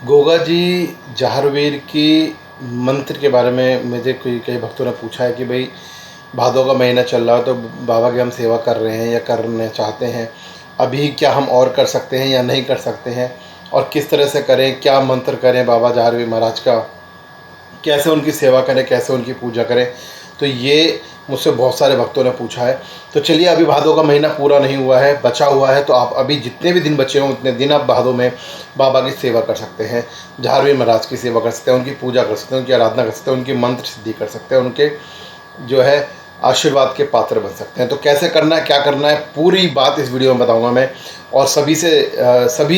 गोगा जी जहारवीर की मंत्र के बारे में मुझे कई भक्तों ने पूछा है कि भाई भादों का महीना चल रहा है तो बाबा की हम सेवा कर रहे हैं या करना चाहते हैं, अभी क्या हम और कर सकते हैं या नहीं कर सकते हैं, और किस तरह से करें, क्या मंत्र करें बाबा जहारवीर महाराज का, कैसे उनकी सेवा करें, कैसे उनकी पूजा करें। तो ये मुझसे बहुत सारे भक्तों ने पूछा है। तो चलिए, अभी भादों का महीना पूरा नहीं हुआ है, बचा हुआ है, तो आप अभी जितने भी दिन बचे हों उतने दिन आप भादों में बाबा की सेवा कर सकते हैं, जहारवीर महाराज की सेवा कर सकते हैं, उनकी पूजा कर सकते हैं, उनकी आराधना कर सकते हैं, उनकी मंत्र सिद्धि कर सकते हैं, उनके जो है आशीर्वाद के पात्र बन सकते हैं। तो कैसे करना है, क्या करना है, पूरी बात इस वीडियो में बताऊंगा मैं। और सभी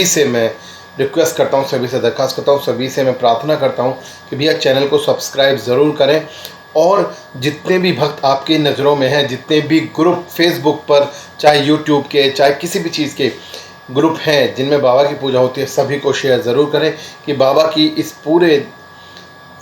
से मैं रिक्वेस्ट करता हूँ, सभी से दरख्वास्त करता हूँ, सभी से मैं प्रार्थना करता हूँ कि भैया चैनल को सब्सक्राइब ज़रूर करें। और जितने भी भक्त आपकी नज़रों में हैं, जितने भी ग्रुप फेसबुक पर, चाहे यूट्यूब के, चाहे किसी भी चीज़ के ग्रुप हैं जिनमें बाबा की पूजा होती है, सभी को शेयर ज़रूर करें कि बाबा की इस पूरे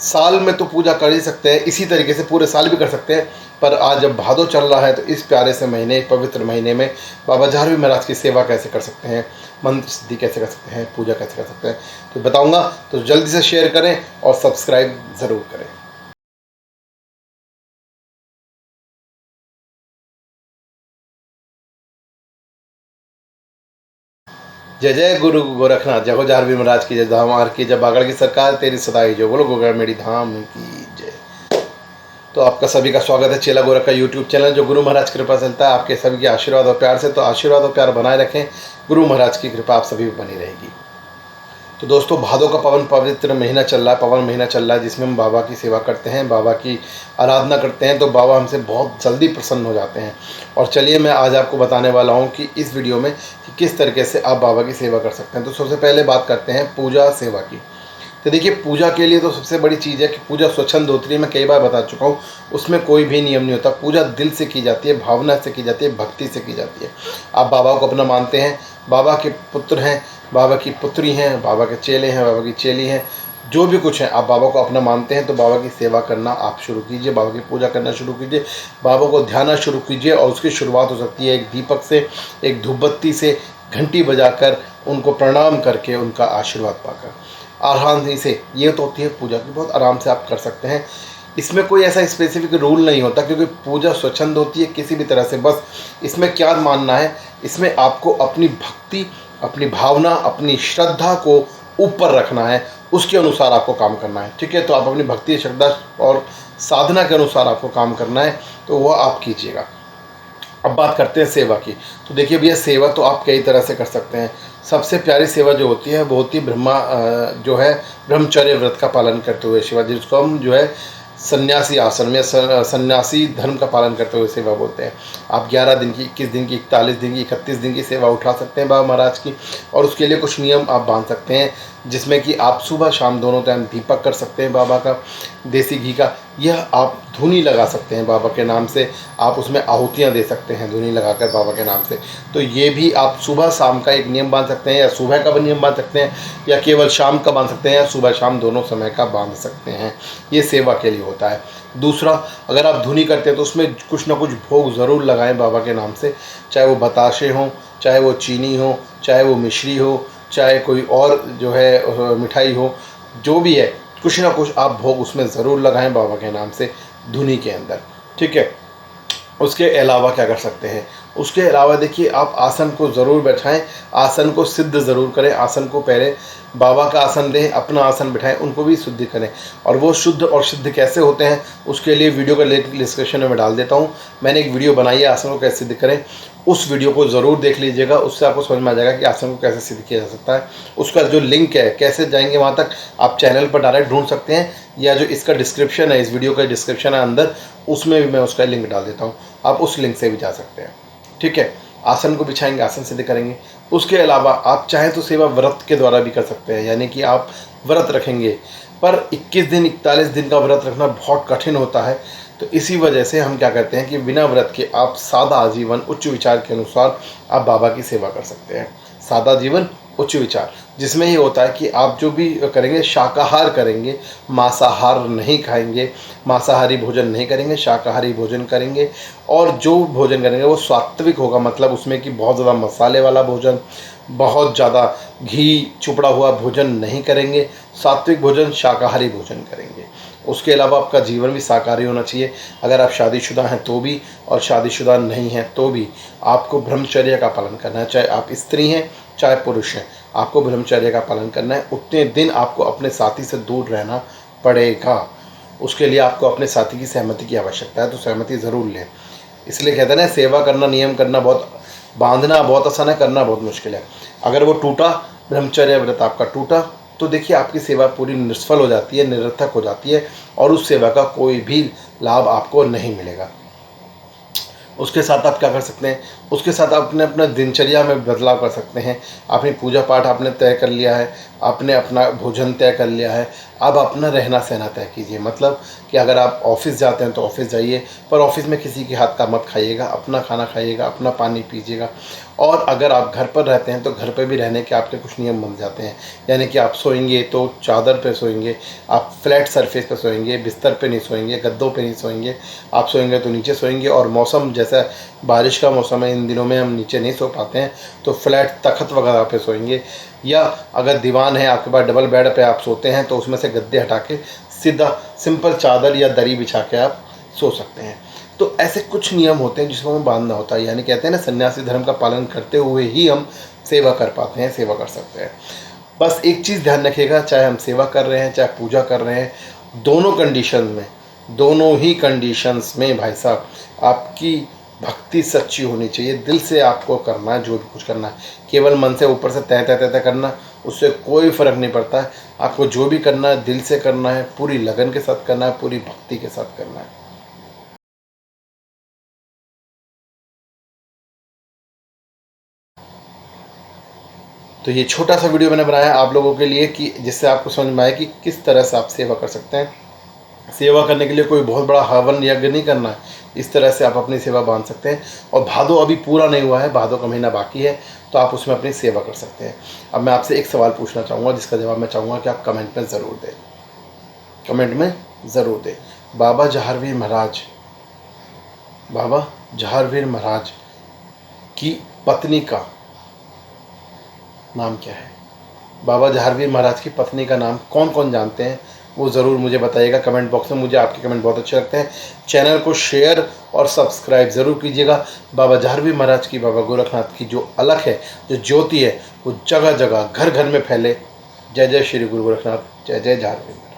साल में तो पूजा कर ही सकते हैं, इसी तरीके से पूरे साल भी कर सकते हैं, पर आज जब भादो चल रहा है तो इस प्यारे से महीने, पवित्र महीने में बाबा जहारवीर महाराज की सेवा कैसे कर सकते हैं, मंत्र सिद्धि कैसे कर सकते हैं, पूजा कैसे कर सकते हैं, तो बताऊंगा। तो जल्दी से शेयर करें और सब्सक्राइब ज़रूर करें। जय जय गुरु गोरखनाथ, जय हो जहारवीर महाराज की जय, धाम आर की जय, बागड़ की सरकार तेरी सदाई जो, बोलो गोगड़ मेरी धाम की जय। तो आपका सभी का स्वागत है चेला गोरख का यूट्यूब चैनल, जो गुरु महाराज की कृपा चलता है आपके सभी के आशीर्वाद और प्यार से। तो आशीर्वाद और प्यार बनाए रखें, गुरु महाराज की कृपा आप सभी पर बनी रहेगी। तो दोस्तों, भादों का पवित्र महीना चल रहा है, पवन महीना चल रहा है, जिसमें हम बाबा की सेवा करते हैं, बाबा की आराधना करते हैं, तो बाबा हमसे बहुत जल्दी प्रसन्न हो जाते हैं। और चलिए, मैं आज आपको बताने वाला हूँ कि इस वीडियो में कि किस तरीके से आप बाबा की सेवा कर सकते हैं। तो सबसे पहले बात करते हैं पूजा सेवा की। तो देखिए, पूजा के लिए तो सबसे बड़ी चीज़ है कि पूजा स्वच्छंद होती है। मैं कई बार बता चुका हूँ, उसमें कोई भी नियम नहीं होता। पूजा दिल से की जाती है, भावना से की जाती है, भक्ति से की जाती है। आप बाबा को अपना मानते हैं, बाबा के पुत्र हैं, बाबा की पुत्री हैं, बाबा के चेले हैं, बाबा की चेली हैं, जो भी कुछ है, आप बाबा को अपना मानते हैं, तो बाबा की सेवा करना आप शुरू कीजिए, बाबा की पूजा करना शुरू कीजिए, बाबा को ध्याना शुरू कीजिए। और उसकी शुरुआत हो सकती है एक दीपक से, एक धूपबत्ती से, घंटी बजाकर, उनको प्रणाम करके, उनका आशीर्वाद पाकर, आराम से। ये तो होती है पूजा की, बहुत आराम से आप कर सकते हैं। इसमें कोई ऐसा स्पेसिफिक रूल नहीं होता, क्योंकि पूजा स्वच्छंद होती है किसी भी तरह से। बस इसमें क्या मानना है, इसमें आपको अपनी भक्ति, अपनी भावना, अपनी श्रद्धा को ऊपर रखना है, उसके अनुसार आपको काम करना है। ठीक है, तो आप अपनी भक्ति, श्रद्धा और साधना के अनुसार आपको काम करना है, तो वह आप कीजिएगा। अब बात करते हैं सेवा की। तो देखिए भैया, सेवा तो आप कई तरह से कर सकते हैं। सबसे प्यारी सेवा जो होती है वो होती है जो है ब्रह्मचर्य व्रत का पालन करते हुए सेवा, जिसको हम जो है सन्यासी आश्रम में सन्यासी धर्म का पालन करते हुए सेवा बोलते हैं। आप 11 दिन की, 21 दिन की, 41 दिन की, 31 दिन की सेवा उठा सकते हैं बाबा महाराज की। और उसके लिए कुछ नियम आप बांध सकते हैं, जिसमें कि आप सुबह शाम दोनों टाइम दीपक कर सकते हैं बाबा का, देसी घी का। यह आप धुनी लगा सकते हैं बाबा के नाम से, आप उसमें आहुतियाँ दे सकते हैं धुनी लगाकर बाबा के नाम से। तो ये भी आप सुबह शाम का एक नियम बांध सकते हैं, या सुबह का भी नियम बांध सकते हैं, या केवल शाम का बांध सकते हैं, या सुबह शाम दोनों समय का बांध सकते हैं। ये सेवा के लिए होता है। दूसरा, अगर आप धुनी करते हैं तो उसमें कुछ ना कुछ भोग ज़रूर लगाएं बाबा के नाम से, चाहे वो बताशे हों, चाहे वो चीनी हो, चाहे वो मिश्री हो, चाहे कोई और जो है मिठाई हो, जो भी है, कुछ ना कुछ आप भोग उसमें ज़रूर लगाएं बाबा के नाम से धुनी के अंदर। ठीक है, उसके अलावा क्या कर सकते हैं, उसके अलावा देखिए, आप आसन को ज़रूर बैठाएं, आसन को सिद्ध ज़रूर करें। आसन को पहले बाबा का आसन दें, अपना आसन बिठाएं, उनको भी शुद्ध करें। और वो शुद्ध और सिद्ध कैसे होते हैं, उसके लिए वीडियो का लिंक डिस्क्रिप्शन में मैं डाल देता हूँ। मैंने एक वीडियो बनाई है आसन को कैसे सिद्ध करें, उस वीडियो को ज़रूर देख लीजिएगा, उससे आपको समझ में आ जाएगा कि आसन को कैसे सिद्ध किया जा सकता है। उसका जो लिंक है, कैसे जाएंगे वहाँ तक, आप चैनल पर डायरेक्ट ढूंढ सकते हैं, या जो इसका डिस्क्रिप्शन है, इस वीडियो का डिस्क्रिप्शन है अंदर, उसमें भी मैं उसका लिंक डाल देता हूँ, आप उस लिंक से भी जा सकते हैं। ठीक है, आसन को बिछाएंगे, आसन सिद्ध करेंगे। उसके अलावा आप चाहें तो सेवा व्रत के द्वारा भी कर सकते हैं, यानी कि आप व्रत रखेंगे, पर 21 दिन 41 दिन का व्रत रखना बहुत कठिन होता है। तो इसी वजह से हम क्या करते हैं कि बिना व्रत के आप सादा आजीवन उच्च विचार के अनुसार आप बाबा की सेवा कर सकते हैं। सादा जीवन उच्च विचार, जिसमें ये होता है कि आप जो भी करेंगे शाकाहार करेंगे, मांसाहार नहीं खाएंगे, मांसाहारी भोजन नहीं करेंगे, शाकाहारी भोजन करेंगे। और जो भोजन करेंगे वो सात्विक होगा, मतलब उसमें कि बहुत ज़्यादा मसाले वाला भोजन, बहुत ज़्यादा घी चुपड़ा हुआ भोजन नहीं करेंगे, सात्विक भोजन शाकाहारी भोजन करेंगे। उसके अलावा आपका जीवन भी शाकाहारी होना चाहिए। अगर आप शादीशुदा हैं तो भी, और शादीशुदा नहीं हैं तो भी आपको ब्रह्मचर्य का पालन करना है। चाहे आप स्त्री हैं चाहे पुरुष हैं, आपको ब्रह्मचर्य का पालन करना है। उतने दिन आपको अपने साथी से दूर रहना पड़ेगा। उसके लिए आपको अपने साथी की सहमति की आवश्यकता है, तो सहमति ज़रूर लें। इसलिए कहते हैं ना, सेवा करना, नियम करना बहुत, बांधना बहुत आसान है, करना बहुत मुश्किल है। अगर वो टूटा, ब्रह्मचर्य व्रत आपका टूटा, तो देखिए आपकी सेवा पूरी निष्फल हो जाती है, निरर्थक हो जाती है, और उस सेवा का कोई भी लाभ आपको नहीं मिलेगा। उसके साथ आप क्या कर सकते हैं, उसके साथ आपने अपना दिनचर्या में बदलाव कर सकते हैं। अपनी पूजा पाठ आपने तय कर लिया है, आपने अपना भोजन तय कर लिया है, अब अपना रहना सहना तय कीजिए। मतलब कि अगर आप ऑफिस जाते हैं तो ऑफिस जाइए, पर ऑफिस में किसी के हाथ का मत खाइएगा, अपना खाना खाइएगा, अपना पानी पीजिएगा। और अगर आप घर पर रहते हैं तो घर पर भी रहने के आपके कुछ नियम बन जाते हैं। यानी कि आप सोएंगे तो चादर पे सोएंगे, आप फ्लैट सरफेस पे सोएंगे, बिस्तर पे नहीं सोएंगे, गद्दों पे नहीं सोएंगे। आप सोएंगे तो नीचे सोएंगे, और मौसम जैसा बारिश का मौसम है, इन दिनों में हम नीचे नहीं सो पाते हैं, तो फ्लैट तख्त वगैरह पे सोएंगे। या अगर दीवान है आपके पास, डबल बेड पे आप सोते हैं, तो उसमें से गद्दे हटा के सीधा सिंपल चादर या दरी बिछा के आप सो सकते हैं। तो ऐसे कुछ नियम होते हैं जिसको हमें बांधना होता है। यानी कहते हैं ना, सन्यासी धर्म का पालन करते हुए ही हम सेवा कर पाते हैं, सेवा कर सकते हैं। बस एक चीज़ ध्यान रखिएगा, चाहे हम सेवा कर रहे हैं चाहे पूजा कर रहे हैं, दोनों कंडीशन में, दोनों ही कंडीशंस में भाई साहब, आपकी भक्ति सच्ची होनी चाहिए। दिल से आपको करना है जो भी कुछ करना है। केवल मन से ऊपर से तय तय तय तय करना, उससे कोई फ़र्क नहीं पड़ता है। आपको जो भी करना है दिल से करना है, पूरी लगन के साथ करना है, पूरी भक्ति के साथ करना है। तो ये छोटा सा वीडियो मैंने बनाया आप लोगों के लिए, कि जिससे आपको समझ में आए कि किस तरह से आप सेवा कर सकते हैं। सेवा करने के लिए कोई बहुत बड़ा हवन यज्ञ नहीं करना है, इस तरह से आप अपनी सेवा बांध सकते हैं। और भादो अभी पूरा नहीं हुआ है, भादो का महीना बाकी है, तो आप उसमें अपनी सेवा कर सकते हैं। अब मैं आपसे एक सवाल पूछना चाहूँगा, जिसका जवाब मैं चाहूँगा कि आप कमेंट में ज़रूर दें, कमेंट में ज़रूर दें। बाबा जहारवीर महाराज, बाबा जहारवीर महाराज की पत्नी का नाम क्या है? बाबा जहारवीर महाराज की पत्नी का नाम कौन कौन जानते हैं, वो ज़रूर मुझे बताइएगा कमेंट बॉक्स में। मुझे आपके कमेंट बहुत अच्छे लगते हैं। चैनल को शेयर और सब्सक्राइब ज़रूर कीजिएगा। बाबा जहारवीर महाराज की, बाबा गोरखनाथ की जो अलख है, जो ज्योति है, वो जगह जगह घर घर में फैले। जय जय श्री गुरु गोरखनाथ, जय जय जहारवीर।